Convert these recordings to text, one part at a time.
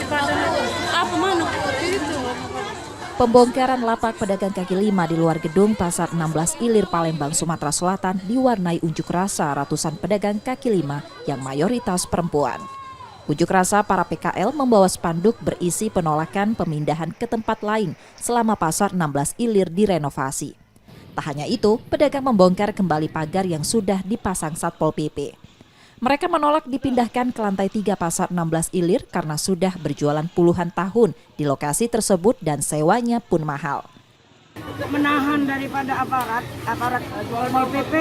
Apa mana? Itu. Pembongkaran lapak pedagang kaki lima di luar gedung Pasar 16 Ilir Palembang, Sumatera Selatan diwarnai unjuk rasa ratusan pedagang kaki lima yang mayoritas perempuan. Unjuk rasa para PKL membawa spanduk berisi penolakan pemindahan ke tempat lain selama Pasar 16 Ilir direnovasi. Tak hanya itu, pedagang membongkar kembali pagar yang sudah dipasang Satpol PP. Mereka menolak dipindahkan ke lantai 3 Pasar 16 Ilir karena sudah berjualan puluhan tahun di lokasi tersebut dan sewanya pun mahal. Menahan daripada aparat Satpol PP,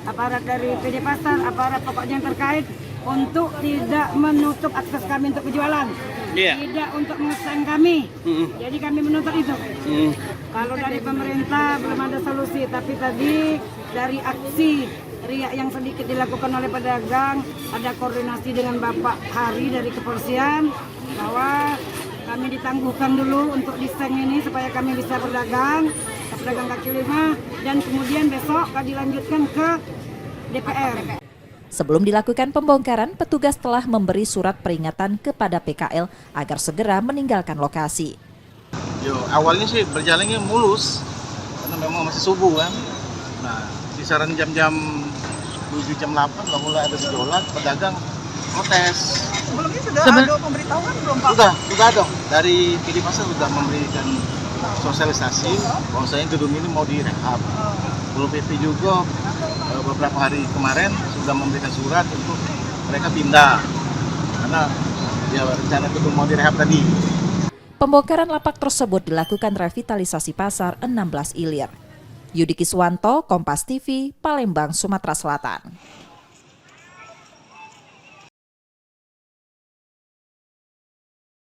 aparat dari PD Pasar, aparat pokoknya yang terkait untuk tidak menutup akses kami untuk berjualan, tidak untuk mengesan kami. Jadi kami menuntut itu. Kalau dari pemerintah belum ada solusi, tapi tadi dari aksi riak yang sedikit dilakukan oleh pedagang, ada koordinasi dengan Bapak Hari dari kepolisian bahwa kami ditangguhkan dulu untuk diseng ini supaya kami bisa berdagang, pedagang kaki lima, dan kemudian besok akan dilanjutkan ke DPR. Sebelum dilakukan pembongkaran, petugas telah memberi surat peringatan kepada PKL agar segera meninggalkan lokasi. Awalnya sih berjalannya mulus, karena memang masih subuh kan. Nah, kisaran jam-jam 7 jam 8 udah mulai ada gejolak, pedagang protes. Sebelumnya sudah ada pemberitahuan belum Pak? Sudah dong. Dari PD Pasar sudah memberikan sosialisasi bahwasanya gedung ini mau direhab. Satpol PP juga beberapa hari kemarin sudah memberikan surat untuk mereka pindah karena ya rencana gedung mau direhab tadi. Pembongkaran lapak tersebut dilakukan revitalisasi Pasar 16 Ilir. Yudi Kiswanto, Kompas TV, Palembang, Sumatera Selatan.